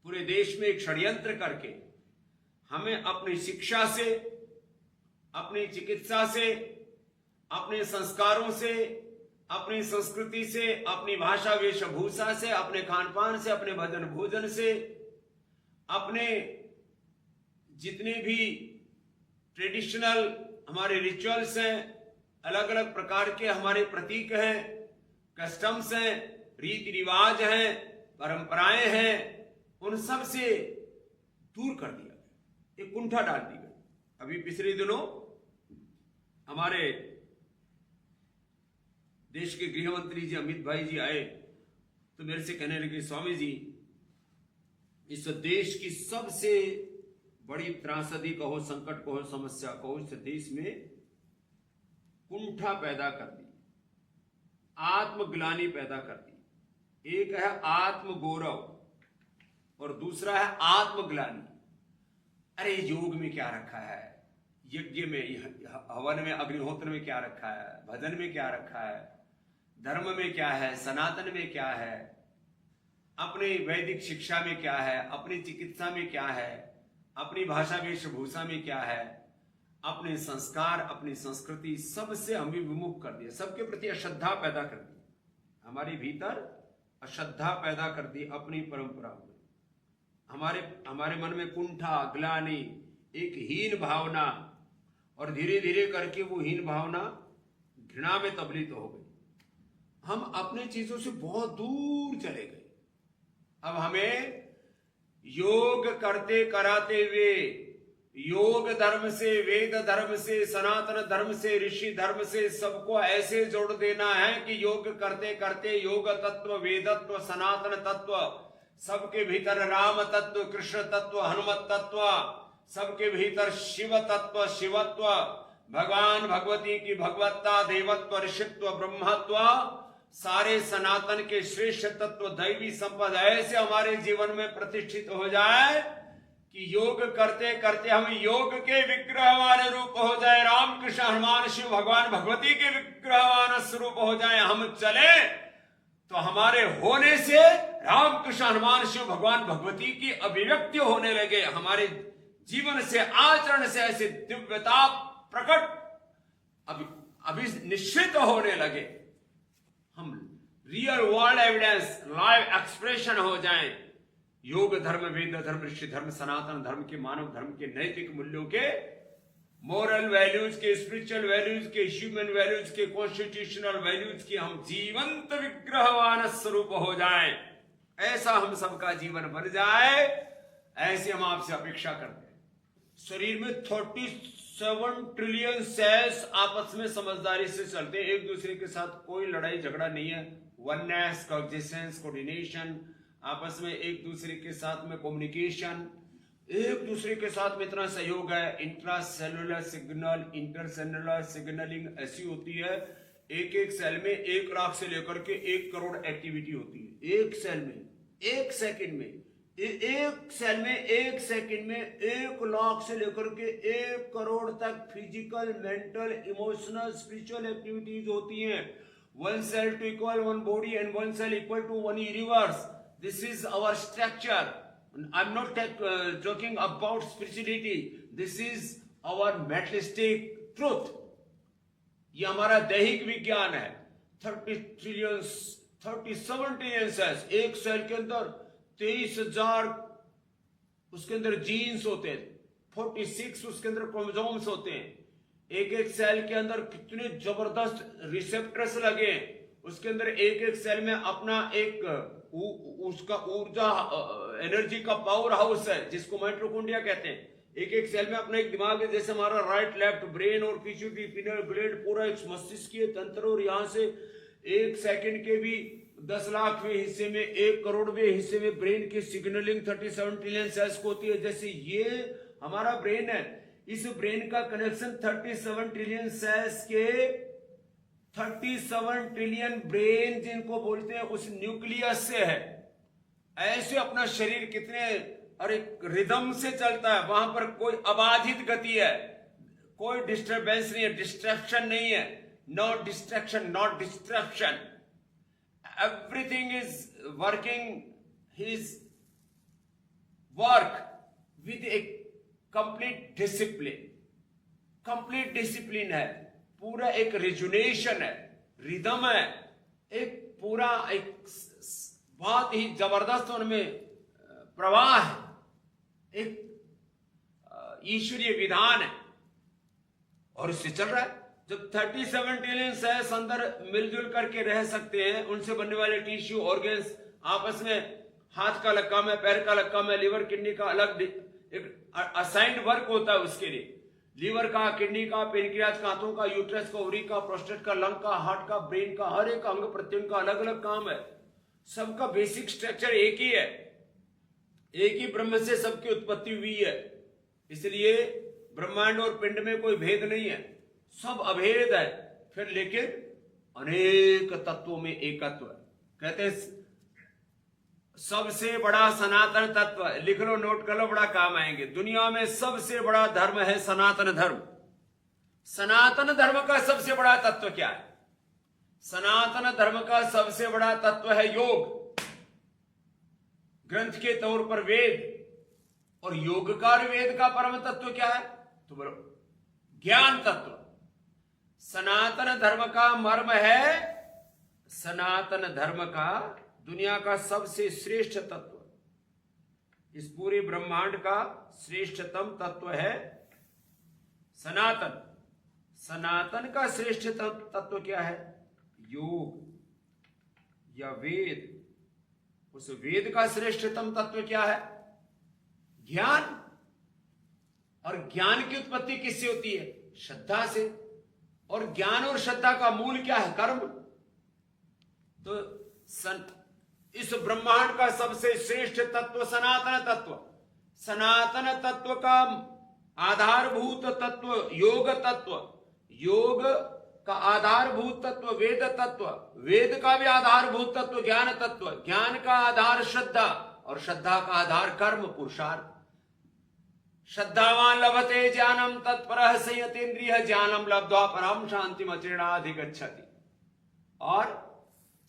पूरे देश में एक षड्यंत्र करके हमें अपनी शिक्षा से, अपनी चिकित्सा से, अपने संस्कारों से, अपनी संस्कृति से, अपनी भाषा वेशभूषा से, अपने खान पान से, अपने भजन भोजन से, अपने जितने भी ट्रेडिशनल हमारे रिचुअल्स हैं, अलग अलग प्रकार के हमारे प्रतीक हैं, कस्टम्स हैं, रीति रिवाज हैं, परंपराएं हैं, उन सब से दूर कर दिया गया, एक कुंठा डाल दी गई। अभी पिछले दिनों हमारे देश के गृह मंत्री जी अमित भाई जी आए तो मेरे से कहने लगे, स्वामी जी इस देश की सबसे बड़ी त्रासदी कहो, संकट कहो, समस्या कहो, इस देश में कुंठा पैदा कर दी, आत्मग्लानि पैदा कर दी। एक है आत्म गौरव और दूसरा है आत्मग्लानि। अरे योग में क्या रखा है, यज्ञ में, हवन में, अग्निहोत्र में क्या रखा है, भजन में क्या रखा है, धर्म में क्या है, सनातन में क्या है, अपनी वैदिक शिक्षा में क्या है, अपनी चिकित्सा में क्या है, अपनी भाषा वेशभूषा में क्या है, अपने संस्कार, अपनी संस्कृति, सबसे हमें विमुख कर दिया, सबके प्रति अश्रद्धा पैदा कर दी, हमारे भीतर अश्रद्धा पैदा कर दी अपनी परंपरा में। हमारे मन में कुंठा, ग्लानि, एक हीन भावना, और धीरे धीरे करके वो हीन भावना घृणा में तब्दील हो गई। हम अपने चीजों से बहुत दूर चले गए। अब हमें योग करते कराते हुए, योग धर्म से, वेद धर्म से, सनातन धर्म से, ऋषि धर्म से सबको ऐसे जोड़ देना है कि योग करते करते योग तत्व, वेदत्व, सनातन तत्व, सबके भीतर राम तत्व, कृष्ण तत्व, हनुमत तत्व, सबके भीतर शिव तत्व, शिवत्व, भगवान भगवती की भगवत्ता, देवत्व, ऋषित्व, ब्रह्मत्व, सारे सनातन के श्रेष्ठ तत्व, दैवी संपदा ऐसे हमारे जीवन में प्रतिष्ठित हो जाए कि योग करते करते हम योग के विग्रहवान रूप हो जाए, राम कृष्ण हनुमान शिव भगवान भगवती के विग्रहवान स्वरूप हो जाए। हम चले तो हमारे होने से राम कृष्ण हनुमान शिव भगवान भगवती की अभिव्यक्ति होने लगे, हमारे जीवन से, आचरण से ऐसे दिव्यता प्रकट अभी निश्चित होने लगे। हम real world evidence, live expression हो जाएं, योग धर्म, वेद धर्म, ऋषि धर्म, सनातन धर्म के, मानव धर्म के, नैतिक मूल्यों के, मोरल वैल्यूज के, स्पिरिचुअल वैल्यूज के, ह्यूमन वैल्यूज के, कॉन्स्टिट्यूशनल वैल्यूज के हम जीवंत विग्रहवान स्वरूप हो जाएं। ऐसा हम सबका जीवन बन जाए, ऐसे हम आपसे अपेक्षा करते हैं। शरीर में 37 ट्रिलियन सेल्स आपस में समझदारी से चलते हैं, एक दूसरे के साथ कोई लड़ाई झगड़ा नहीं है, वननेस, कोएग्जिस्टेंस, कोऑर्डिनेशन, आपस में एक दूसरे के साथ में कम्युनिकेशन, एक दूसरे के साथ में इतना सहयोग है। इंट्रासेलुलर सिग्नल, इंटरसेलुलर सिग्नलिंग ऐसी होती है, एक एक सेल में 1 लाख से लेकर के 1 करोड़ एक्टिविटी होती है, एक सेल में, एक सेकंड में, एक सेल में 1 सेकंड में 1 लाख से लेकर के 1 करोड़ तक physical, mental, emotional, spiritual activities होती हैं। 1 cell to equal 1 body and 1 cell equal to 1 universe. This is our structure. I'm not talking about spirituality. This is our materialistic truth. ये हमारा दैहिक विज्ञान है। 37 ट्रिलियन सेल्स, एक सेल के अंदर 23,000 उसके अंदर जीन्स होते हैं, 46 उसके अंदर क्रोमोसोम्स होते हैं। एक एक सेल के अंदर कितने जबरदस्त रिसेप्टर्स लगे हैं, उसके अंदर एक एक सेल में अपना एक उसका ऊर्जा, एनर्जी का पावर हाउस है जिसको माइटोकॉन्ड्रिया कहते हैं। एक एक सेल में अपना एक दिमाग है, जैसे हमारा राइट लेफ्ट ब्रेन और पिट्यूटरी, पिनल ग्लैंड, पूरा एक मस्तिष्कीय तंत्र, और यहाँ से 1 सेकंड के भी 10 लाखवें हिस्से में, 1 करोड़वें हिस्से में ब्रेन की सिग्नलिंग 37 ट्रिलियन सेल्स को होती है। जैसे ये हमारा ब्रेन है, इस ब्रेन का कनेक्शन 37 ट्रिलियन सेल्स के 37 ट्रिलियन ब्रेन जिनको बोलते हैं उस न्यूक्लियस से है। ऐसे अपना शरीर कितने रिदम से चलता है, वहां पर कोई अबाधित गति है, कोई डिस्टर्बेंस नहीं है, डिस्ट्रैक्शन नहीं है, no distraction, not work with a complete discipline है, पूरा एक रिजुनेशन है, रिदम है, एक पूरा एक बहुत ही जबरदस्त उनमें प्रवाह है, एक ईश्वरीय विधान है और इससे चल रहा है। जब 37 ट्रिलियन सेल्स अंदर मिलजुल करके रह सकते हैं, उनसे बनने वाले टिश्यू ऑर्गन्स आपस में, हाथ का अलग काम है, पैर का अलग काम है, लिवर किडनी का अलग एक असाइंड वर्क होता है उसके लिए, लीवर का, किडनी का, पेनक्रियाज का, हाथों का, यूट्रस का, ओवरी का, प्रोस्टेट का, लंग का, हार्ट का, ब्रेन का, हर एक अंग प्रत्यंग का अलग अलग काम है। सबका बेसिक स्ट्रक्चर एक ही है, एक ही ब्रह्म से सबकी उत्पत्ति हुई है, इसलिए ब्रह्मांड और पिंड में कोई भेद नहीं है, सब अभेद है, फिर लेकिन अनेक तत्वों में एकत्व है। कहते हैं सबसे बड़ा सनातन तत्व, लिख लो, नोट कर लो, बड़ा काम आएंगे। दुनिया में सबसे बड़ा धर्म है सनातन धर्म। सनातन धर्म का सबसे बड़ा तत्व क्या है? सनातन धर्म का सबसे बड़ा तत्व है योग, ग्रंथ के तौर पर वेद, और योगकार वेद का परम तत्व क्या है? तो बोलो ज्ञान तत्व। सनातन धर्म का मर्म है, सनातन धर्म का दुनिया का सबसे श्रेष्ठ तत्व, इस पूरे ब्रह्मांड का श्रेष्ठतम तत्व है सनातन। सनातन का श्रेष्ठ तत्व क्या है? योग या वेद। उस वेद का श्रेष्ठतम तत्व क्या है? ज्ञान। और ज्ञान की उत्पत्ति किससे होती है? श्रद्धा से। और ज्ञान और श्रद्धा का मूल क्या है? कर्म। तो इस ब्रह्मांड का सबसे श्रेष्ठ तत्व सनातन तत्व। सनातन तत्व का आधारभूत तत्व योग तत्व, योग का आधारभूत तत्व वेद तत्व, वेद का भी आधारभूत तत्व ज्ञान तत्व, ज्ञान का आधार श्रद्धा, और श्रद्धा का आधार कर्म पुरुषार्थ। श्रद्धावान लभते ज्ञानम तत्परः संयतेन्द्रियः ज्ञानम लब्ध्वा परम शांतिम अचिरेणाधिगच्छति। और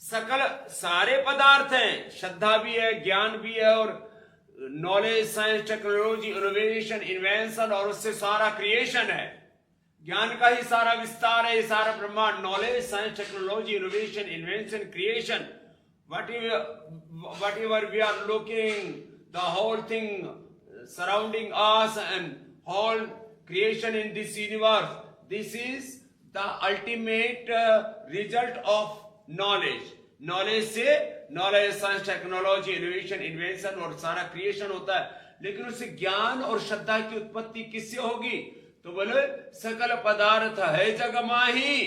सकल सारे पदार्थ हैं, श्रद्धा भी है, ज्ञान भी है, और knowledge, science, technology, innovation, invention, और उससे सारा क्रिएशन है। ज्ञान का ही सारा विस्तार है, ये सारा ब्रह्मांड। Knowledge, science, technology, innovation, invention, creation, whatever we are looking, the whole thing surrounding us and whole creation in this universe, this is the ultimate result of knowledge. Knowledge से knowledge, science, technology, innovation, invention और सारा creation होता है। लेकिन उससे ज्ञान और श्रद्धा की उत्पत्ति किससे होगी? तो बोले सकल पदार्थ है जग माही,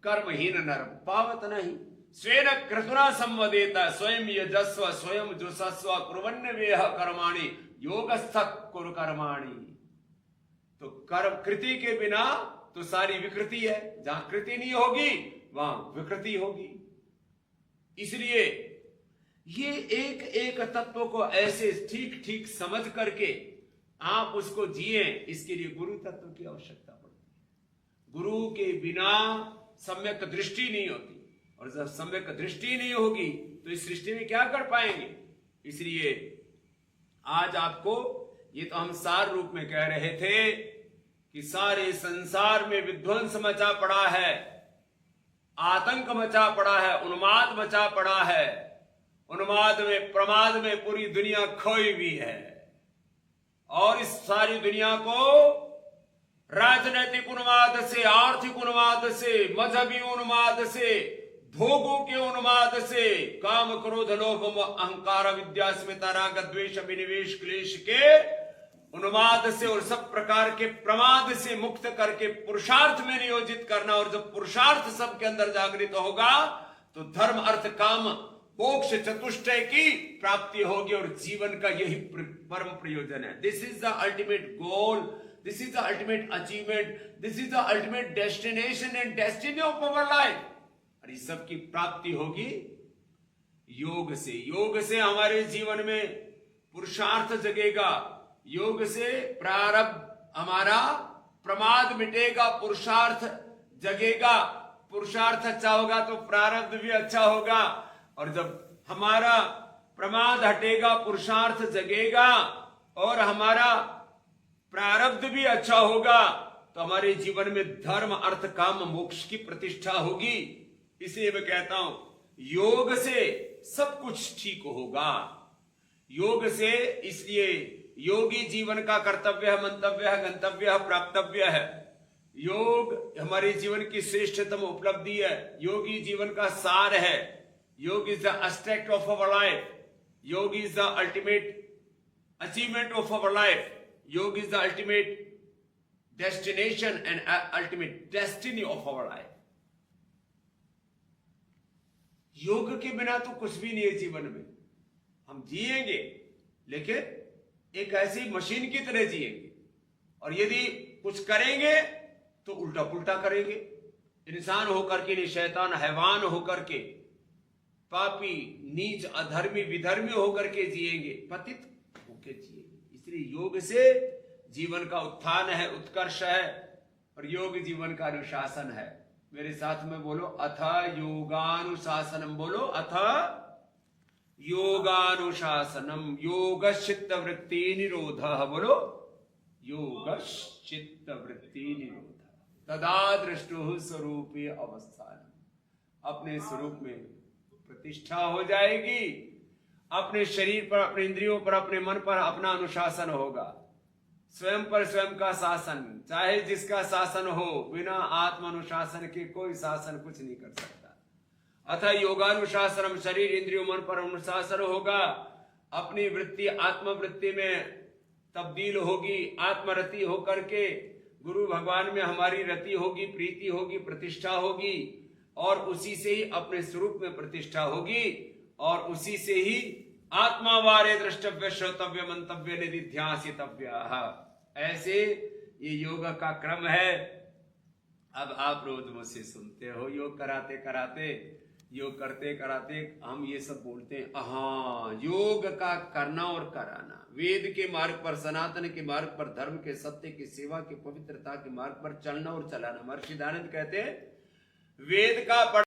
कर्महीन नर पावत नहीं। स्वेन क्रतुना संवदेता स्वयं यजस्व स्वयं जुषस्व कुर्वन्न वेह कर्माणि योगस्थ कुरु कर्माणि। तो कर्म कृति के बिना तो सारी विकृति है, जहां कृति नहीं होगी वहां विकृति होगी। इसलिए ये एक एक तत्व को ऐसे ठीक ठीक समझ करके आप उसको जिए, इसके लिए गुरु तत्व की आवश्यकता पड़ती है। गुरु के बिना सम्यक दृष्टि नहीं होती, और जब सम्यक दृष्टि नहीं होगी तो इस सृष्टि में क्या कर पाएंगे? इसलिए आज आपको ये तो हम सार रूप में कह रहे थे कि सारे संसार में विध्वंस मचा पड़ा है, आतंक मचा पड़ा है, उन्माद मचा पड़ा है। उन्माद में, प्रमाद में पूरी दुनिया खोई हुई है, और इस सारी दुनिया को राजनैतिक उन्माद से, आर्थिक उन्माद से, मजहबी उन्माद से, भोगों के उन्माद से, काम क्रोध लोभ अहंकार विद्या स्मिता राग द्वेष अभिनिवेश क्लेश के उन्माद से और सब प्रकार के प्रमाद से मुक्त करके पुरुषार्थ में नियोजित करना। और जब पुरुषार्थ सबके अंदर जागृत होगा तो धर्म अर्थ काम मोक्ष चतुष्टय की प्राप्ति होगी, और जीवन का यही परम प्रयोजन है। This is the ultimate goal, this is the ultimate achievement, this is the ultimate destination and destiny of our life. और इस सब की प्राप्ति होगी योग से। योग से हमारे जीवन में पुरुषार्थ जगेगा, योग से प्रारब्ध हमारा प्रमाद मिटेगा, पुरुषार्थ जगेगा। पुरुषार्थ अच्छा होगा तो प्रारब्ध भी अच्छा होगा, और जब हमारा प्रमाद हटेगा, पुरुषार्थ जगेगा, और हमारा प्रारब्ध भी अच्छा होगा तो हमारे जीवन में धर्म अर्थ काम मोक्ष की प्रतिष्ठा होगी। इसलिए मैं कहता हूं योग से सब कुछ ठीक होगा। योग से, इसलिए योगी जीवन का कर्तव्य है, मंतव्य है, गंतव्य है, प्राप्तव्य है। योग हमारे जीवन की श्रेष्ठतम उपलब्धि है। योगी जीवन का सार है। Yoga is the aspect of our life. Yoga is the ultimate achievement of our life. Yoga is the ultimate destination and ultimate destiny of our life. योग के बिना तो कुछ भी नहीं है जीवन में। हम जिएंगे लेकिन एक ऐसी मशीन की तरह जिएंगे, और यदि कुछ करेंगे तो उल्टा पुल्टा करेंगे। इंसान होकर के नहीं, शैतान हैवान होकर के, पापी नीच अधर्मी विधर्मी होकर के जिएंगे, पतित होकर जिएंगे। इसलिए योग से जीवन का उत्थान है, उत्कर्ष है, और योग जीवन का अनुशासन है। मेरे साथ में बोलो, अथ योगानुशासनम। बोलो, अथ योगानुशासनम। योगश्चित्त वृत्ति निरोध। बोलो, योगश्चित्त वृत्ति निरोध तदा दृष्टु स्वरूपे अवस्थान। अपने स्वरूप में प्रतिष्ठा हो जाएगी। अपने शरीर पर, अपने इंद्रियों पर, अपने मन पर अपना अनुशासन होगा। स्वयं पर स्वयं का शासन, चाहे जिसका शासन हो, बिना आत्म अनुशासन के कोई शासन कुछ नहीं कर सकता। अतः योगानुशासनम, शरीर इंद्रियों मन पर अनुशासन होगा। अपनी वृत्ति आत्मवृत्ति में तब्दील होगी। आत्मरति होकर के गुरु भगवान में हमारी रति होगी, प्रीति होगी, प्रतिष्ठा होगी, और उसी से ही अपने स्वरूप में प्रतिष्ठा होगी, और उसी से ही आत्मा वारे द्रष्टव्य श्रोतव्य मंतव्य निधिध्यासितव्य। ऐसे ये योग का क्रम है। अब आप रोज मुझसे सुनते हो, योग कराते कराते, योग करते कराते हम ये सब बोलते हैं, हाँ योग का करना और कराना, वेद के मार्ग पर, सनातन के मार्ग पर, धर्म के, सत्य की, सेवा के, पवित्रता के मार्ग पर चलना और चलाना। महर्षि दयानंद कहते हैं वेद का